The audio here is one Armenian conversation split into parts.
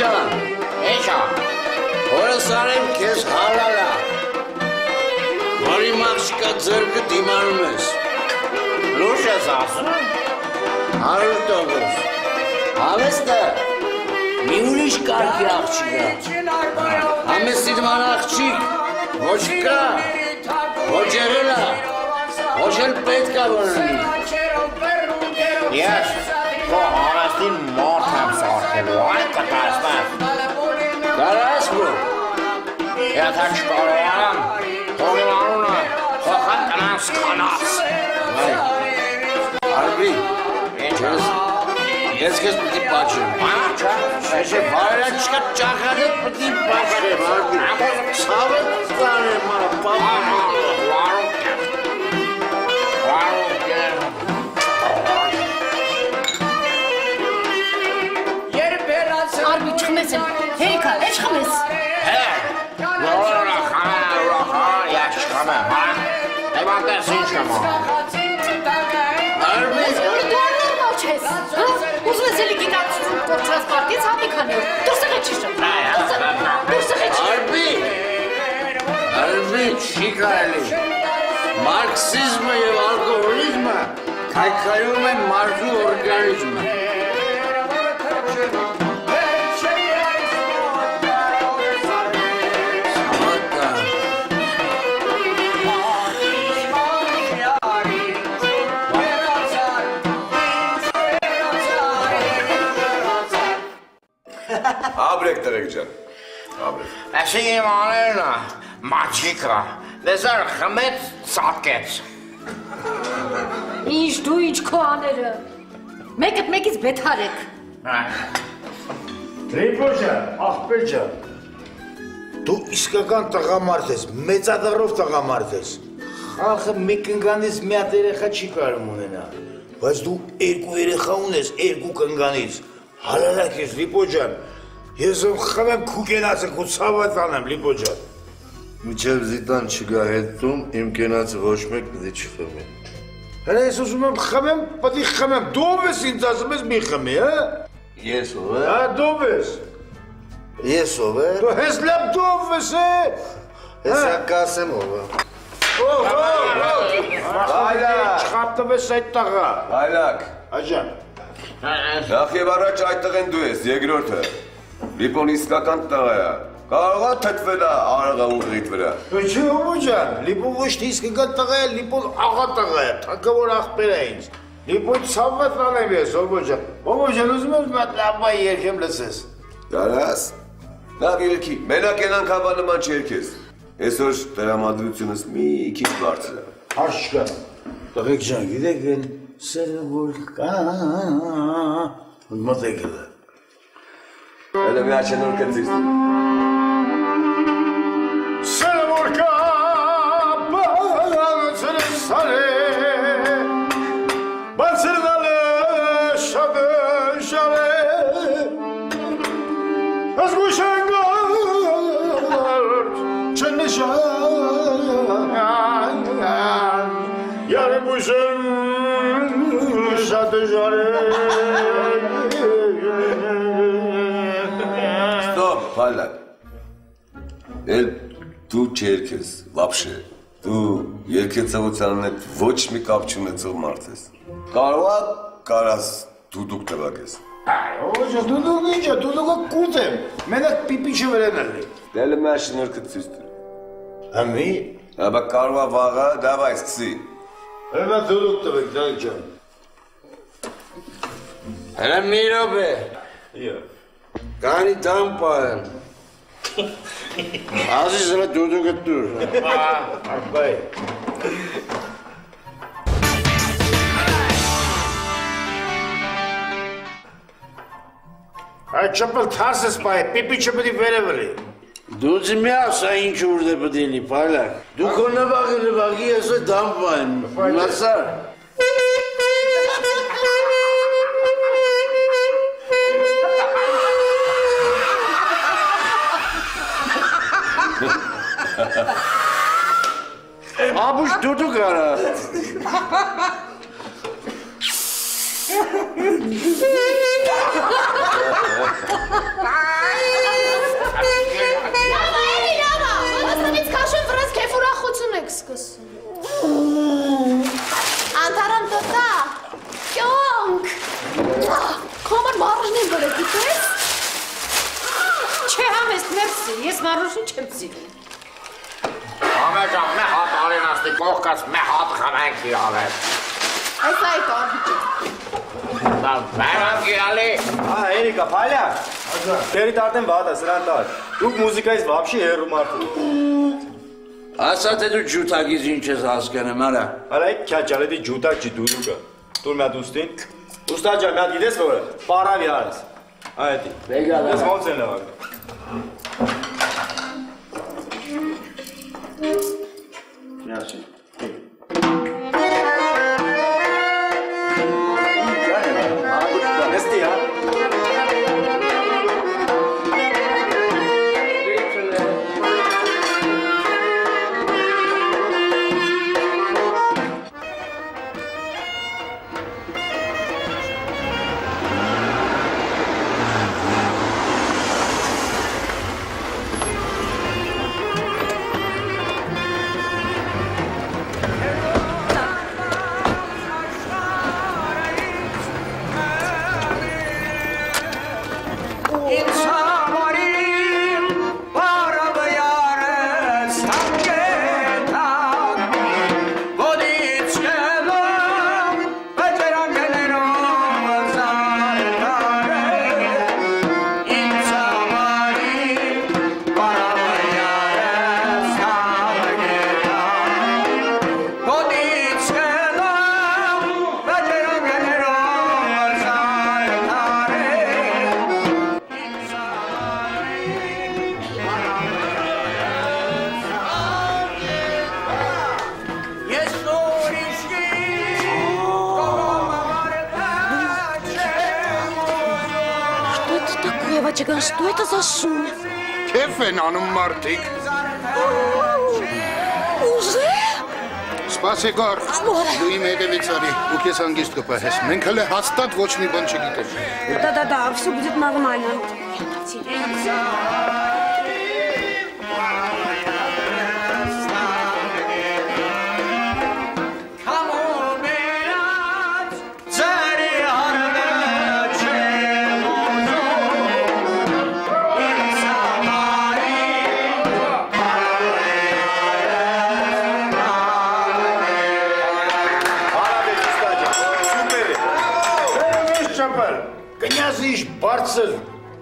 ջան, Էշա։ որս արեմ քեզ հալալա։ Որի մաղջիկա ձերքը դիմանում ես։ Լուրջ ես ասում։ 100%։ Համեստը մի ուրիշ կարգի աղջիկա։ Համեստիդման աղջիկ, ոչ կա, ոչ եղելա, ոչ էլ պետք է որնի։ Ես քո համեստին մորդ եմ սարքելու, այն կտասնեմ։ Կարաս որ։ Եթե չկարողանամ, թողի անունը խոխան տնանց խանաս։ Արբի, ես քեզ պետք է պաչեմ։ Չէ, բարը չկա ճախադետ պետք է պաչեմ, Արբի։ Ցավը կարեմ, Արբի չխմես էլ, հերիքա, է չխմես։ Ես չխմեմ, հա։ Եվանտես ինչ եմ Արբի, Դու անորմալ չես, ուզում ես էլի գիտակցություն կորչված պարտից հատիքանի որ, դուր սղե չիշը, դուր սղե չի։ Արբի, չի կարելի, մարքսիզմը և ալկոհոլիզմը քայքայում են մարդու օրգանիզմը։ Աբրեք տղեկ ջան, աբրեք։ Այսի իմ աներնա, մաջիկա, դեզար խմեց, սատկեց։ Ինչ դու ինչ քո աները, մեկըտ մեկից բետարեք։ Լիպոջան, աղբեր ջան, դու իսկական տղամարդ ես, մեծադառով տղամարդ ես։ Խաղը մի կնգանից մի հատ երեխա չի կարում ունենա, բայց դու երկու երեխա ունես երկու կնգանից։ Հալալակ ես, Լիպոջան, ես խմեմ քուկենացը քո ցավը տանեմ, Լիպոջան։ Միջև զիտան չգա հետում, իմ կենացը ոչ մեկ պիտի չխմի։ Հələ ես ուզում եմ խմեմ, պետք է խմեմ, դու ով ես ինձ ասում ես մի խմի, հա։ Ես ով է։ Հա, դու ով ես։ Ես ով է։ Դու հես լավ դու ով ես, Հեսա կասեմ ով է։ Այլակ, չխապտվես այդ տղա։ Այլակ, Աջան։ նախ և առաջ այդ տղեն դու ես, երկրորդը։ Լիպոն իսկական տղա է, կարող է թթվել է արղա ուղղիդ վրա։ Չի ովո ջան, Լիպոն ոչ թե իսկական տղա է, Լիպոն աղա տղա է, թակավոր աղբեր է ինձ։ Լիպոն ցավը տանեմ ես, ովո ջան։ Ովո ջան, ուզում ես մատ լավայ երկեմ լսես։ Կարաս, լավ երկի, մենակ ենանք հավա նման չերքես։ Այսօր տրամադրությունս մի քիչ բարձր է։ Հարց չկա։ Տղեկ ջան, գիտեք են սերը որ կա, մտեք էլ է։ Հələ մի աչեն որ կծիս։ Սերը որ կա, բացրը սարե, բացրնալը շադը շարե, ես գուշանգարդ չնշան, յարը բուշն շադը շարե, Ստոպ, Փալակ, էլ դու չերքես, վապշե, դու երկեցավության հետ ոչ մի կապ չունեցող մարդ ես։ Կարողա կարաս դուդուկ տվակ ես։ Օջա, դուդուկ ինչա, դուդուկը կուտ եմ, մենակ պիպիչը վերենալ է։ Դելը մի աշնորքը ծույս տր։ Ամի։ Աբա կարողա վաղա, դավայ սկսի։ Հելա դուդուկ տվեք, դայք ջան։ հələ մի ռոպե, կանի դամ պահեմ։ Ազիզ հələ դուդուկը տուր։ Աղբայ։ Այդ չպլ թաս ես պահի, պիպիչը պտի վերևրի։ Դու ձիմի ասա ինչ ուրդ է պտիլի, Փալակ։ Դու քո նվագի ես է դամ պահեմ, մասար։ Աբուշ դուդուկ արա։ Մերսի, ես Մարուշին չեմ սիրում։ Ամեջան, մե հատ արենաստի կողքած, մե հատ խմենք իրավեր։ Այս այդ աղիճը։ Դա բերան գիրալի։ Էրիկա, փալյա։ Տերի տարտեն վատ է, սրան տար։ Դուք մուզիկայից վաբշի հերու մարդու։ Ասա թե դու ջութագից ինչ ես հասկանում, արա։ Արա այդ քյաճալը դի ջուտակ չի դուրուկը։ Դուր մի հատ ուստին։ Ուստա ջան, մի հատ գիտես որը։ Պարավի արես։ Այդի։ Ես ոնց են լավակ։ Միասին։ Nesti ya? Что это за шум? Քեֆ են անում մարդիկ։ Ուժե։ Սպասի գոր։ Դու իմ հետևից արի, ու քեզ հանգիստ կպահես։ Մենք հələ հաստատ ոչ մի բան չգիտենք։ Да, все будет нормально. Կնյազի բարձր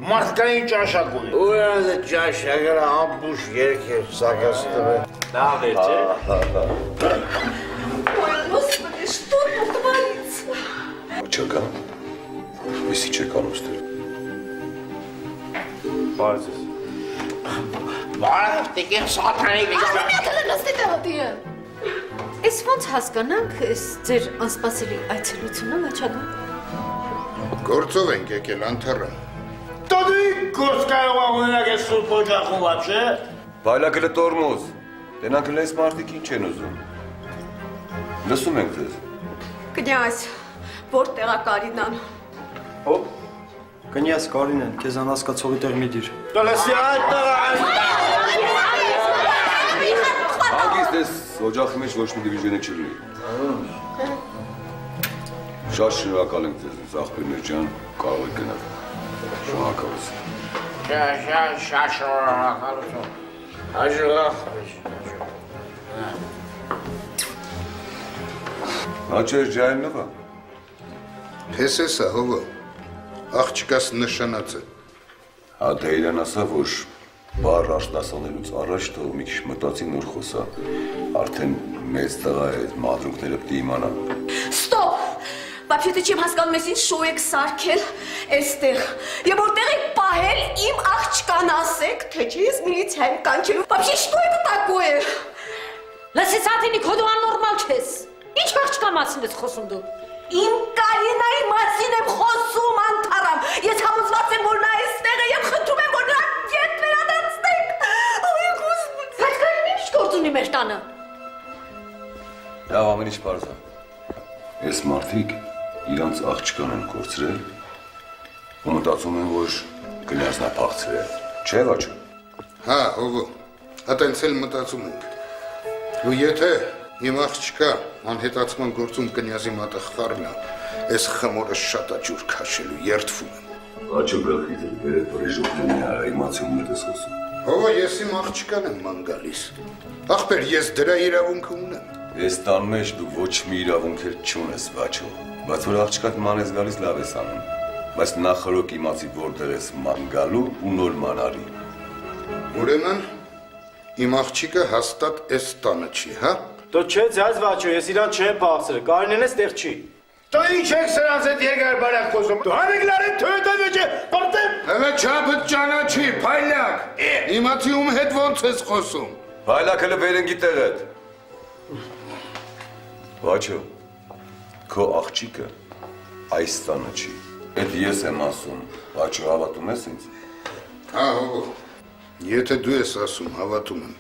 մարդկային ճաշակույն։ Ուրան է ճաշակը ամբուշ երկեր սակաստվել։ Լավ է, չէ։ Ой, Господи, что тут творится? Չկա։ Եսի չկան ուստեր։ Բարձր։ Բարև, տիկին սատանի վիգանը։ Ահա լստի դիը։ Ես ոնց հասկանանք այս ձեր անսպասելի այցելությունը Լաչագան։ Գործով ենք եկել անթառան։ Տոդի գործ կարող ունենակ ես սուրբ օջախում вообще։ Բայլակը տորմոզ։ Տենանք լես մարդիկ ինչ են ուզում։ Լսում ենք ձեզ։ Կնյազ, որտեղ է Կարինան։ Հոպ։ Կնյազ Կարինեն, քեզ անհասկացողի տեղ մի դիր։ Տոլեսի այդտեղ։ Հագիստ ես օջախի մեջ ոչ մի դիվիժենը չլինի։ Շատ շնորհակալ ենք ձեզ, աղբերներ ջան, կարող եք գնալ։ Շնորհակալություն։ Շատ շնորհակալություն։ Հաճեր ջայննովա։ Հեսեսա հովը, աղջկաս նշանացը։ Հա դե իրան ասա, որ բար աշտասանելուց առաջ թող մի քիչ մտածի նոր խոսա, արդեն մեծ տղա է, մադրունքները պտի իմանա։ Ստոպ, Вообще-то чем հասկանում ես ինչ շոու եք սարքել այստեղ։ Եվ որտեղ եք պահել իմ աղջկան ասեք, թե չէ ես միլիցիայում կանչելու։ Вообще что это такое? Լսի Սաթինիկ, հո դու աննորմալ չես։ Ինչ աղջկա մասին ես խոսում դու։ Իմ Կարինայի մասին եմ խոսում անթարամ։ Ես համոզված եմ, որ նա այստեղ է եւ խնդրում եմ, որ նա ետ վերադարձնեք։ Ой, Господи։ Բայց Կարինան ինչ գործ ունի մեր տանը։ Լավ, ամեն ինչ պարզ է։ Ես մարդիկ իրանց աղջկան են կորցրել ու մտածում են, որ կնյազն է փախցրել։ Չէ՞ ոչ։ Հա, հովը, այտենց էլ մտածում ենք։ Ու եթե իմ աղջկա անհետացման գործում կնյազի մատը խառնա, այս խմորը շատ աճուր քաշելու երդվում եմ։ Աչու գլխից էլ բերել բրեժուկն է արա իմացումներ ես խոսում։ Հովա ես իմ աղջկան եմ ման գալիս։ Ախպեր ես դրա իրավունքը ունեմ։ Ես տան մեջ դու ոչ մի իրավունք էլ չունես, Վաչո։ Բայց որ աղջկատ ման ես գալիս լավ ես անում։ Բայց նախորոք իմացի որտեղ ես ման գալու ու նոր ման արի։ Ուրեմն իմ աղջիկը հաստատ էս տանը չի, հա։ Դու չէ ձայց Վաչո, ես իրան չեմ փախցրել, Կարինեն էս տեղ չի։ Դու ինչ ես սրանց հետ երկար բարակ խոսում։ Դու հավեգլարեն թույտը վեճը, պարտեմ։ Հələ չափդ ճանաչի, փայլակ։ Իմացի ում հետ ոնց ես խոսում։ Փայլակ հələ վերենգի տեղդ։ Վաչո, քո աղջիկը այս տանը չի։ Էդ ես եմ ասում, Վաչո, հավատում ես ինձ։ Ահո, եթե դու ես ասում, հավատում եմ։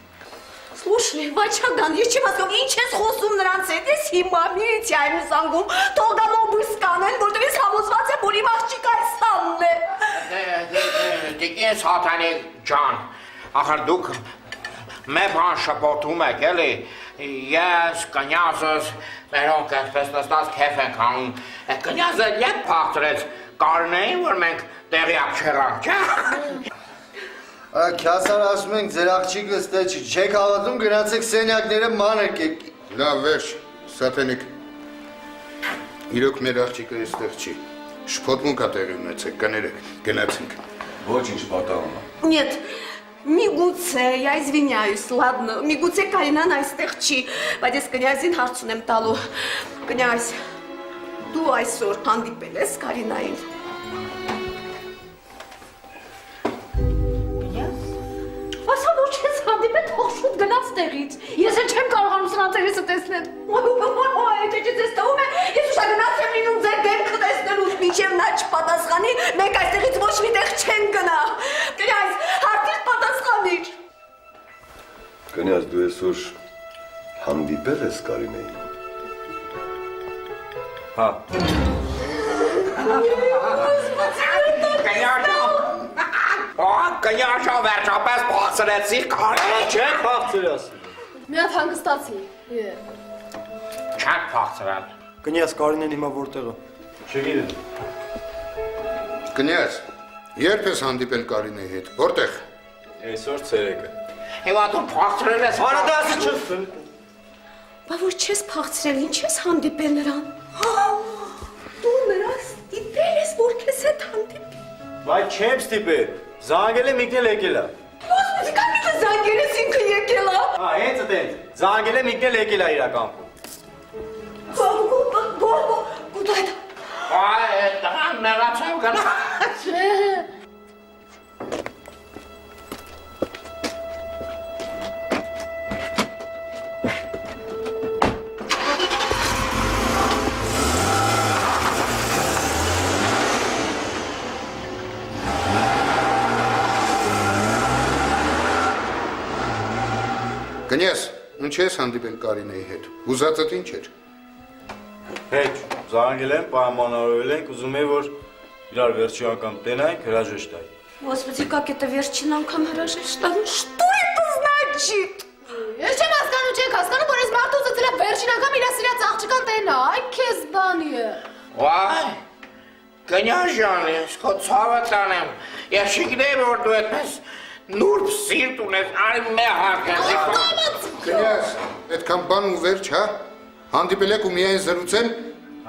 Слушай, Վաչագան, ես չեմ հասկանում, ինչ ես խոսում նրանց հետ, ես հիմա միլիցիայում եմ զանգում, թող գան օբույս կանեն, որտեղ ես համոզված եմ, որ իմ աղջիկը այս տանն է։ Դիկին Սաթանի ջան, ախր դուք մեկ բան շփոթում եք, էլի, ես, կնյազս, մերոնք այսպես նստած քեֆ ենք անում, կնյազը ետ փախցրեց Կարինեին, որ մենք տեղյակ չեղանք, չէ՞։ Քյասար ասում ենք ձեր աղջիկը ստե չի, չեք հավատում գնացեք սենյակները ման եկեք։ Լավ վերջ, Սաթենիկ, իրոք մեր աղջիկը այստեղ չի, շփոթմունք ա տեղի ունեցեք, կներեք, գնացինք։ Ոչինչ պատահում է։ Нет, միգուցե, я извиняюсь, ладно, միգուցե Կարինան այստեղ չի, բայց ես կնյազին հարց ունեմ տալու։ Կնյազ, դու այսօր հանդիպել ես Կարինային։ Ասա որ չես հանդիպել, թող շուտ գնաց տեղից։ Ես էլ չեմ կարողանում սրանց երեսը տեսնել։ Եթե չես տվում է, ես ուշագնաց եմ լինում ձեր դեմքը տեսնելուց, մինչև նա չպատասխանի, մենք այստեղից ոչ մի տեղ չենք գնա։ Կնյազ, հարկից պատասխանիր։ Կնյազ, դու այսօր հանդիպել ես Կարինեին։ Հա։ Կնյաշա վերջապես փախցրեցի Կարինեին։ Չեմ փախցրել։ Մի հատ հանգստացի։ Չեք փախցրել։ Կնյազ Կարինեն հիմա որտեղ է։ Չգիտեմ։ Կնյազ, երբ ես հանդիպել Կարինեի հետ, որտեղ։ Այսօր ցերեկը։ Հիմա դու փախցրել ես։ Արադասի չես։ Բա որ չես փախցրել, ինչ ես հանդիպել նրան։ Դու նրան ստիպել ես, որ քեզ հետ հանդիպի։ Բայց չեմ ստիպել։ Զանգել եմ ինքն էլ եկել է։ Ոսպեսի կամիքը զանգել ես ինքը եկել է։ Հա, հենց այդպես։ Զանգել եմ ինքն էլ եկել է իր կամքում։ Գուտայդ։ Այ, տղան մեղացավ գնաց։ Կնյազ, ինչ ես հանդիպել Կարինեի հետ, ուզածդ ինչ էր։ Հետ, զանգել եմ, պայմանավորվել ենք, ուզում եմ, որ իրար վերջի անգամ տենայինք, հրաժեշտ տայի։ Господи, как это վերջին անգամ հրաժեշտ տալու, что это значит? Ես չեմ հասկանում, չեք հասկանում, որ ես մարդու ուզեցել եմ վերջին անգամ իրա սիրած աղջկան տենա, այ քեզ բանի է։ Վայ, կնյաշ ջան, ես քո ցավը տանեմ, ես չգիտեի, որ դու այդպես նուրբ սիրտ ունես, արի մեղակ ես։ Կնյազ, այդքան բան ու վերջ, հա, հանդիպել եք ու միայն զրուցել։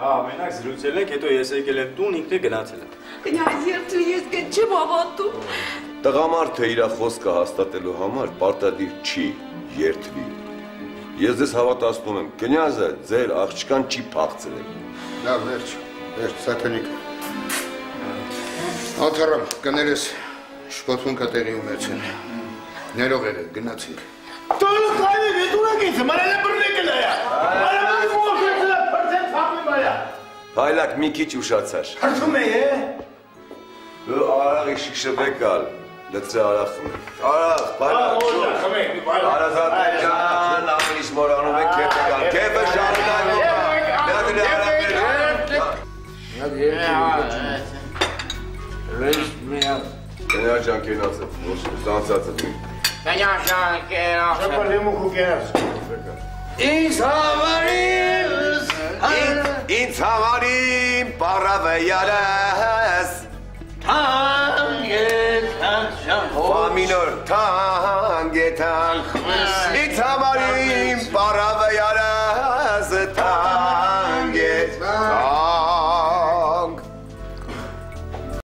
Հա, մենակ զրուցել ենք, հետո ես եկել եմ տուն, ինքն է գնացել եմ։ Կնյազ, երբու ես չեմ հավատում։ Տղամարդը իր խոսքը հաստատելու համար պարտադիր չի երթվի։ Ես ձեզ հավատացնում եմ, կնյազը ձեր աղջկան չի փախցրել։ Լավ, վերջ, Սաթենիկ։ Աթարամ, կներես, շփոթմունք ա տեղի ունեցել։ Ներող եղեք, գնացինք։ Տանը կայնի, դուրակ ինձ, մարել է բրնեկել է։ Մարել է մոքեցել է, պրծեն թապի մարյա։ Փայլակ մի քիչ ուշացար։ Հրթում է, Դու արաղի շիշվեկալ, լծրե արաղ խմեք։ Արաղ, փայլակ, Արազատ ջան, ամենից մորանում եք քեփ եկալ, քեփը շարունակում։ Կնյար ջան կենացը, ոչ ստանցածը դու։ Կնյաշ ջան, կենացը։ Շապա լեմուխ ու կենաց։ Ինձ համարին պարավե յարես, մի նոր թանկ է թանկ, ինձ համար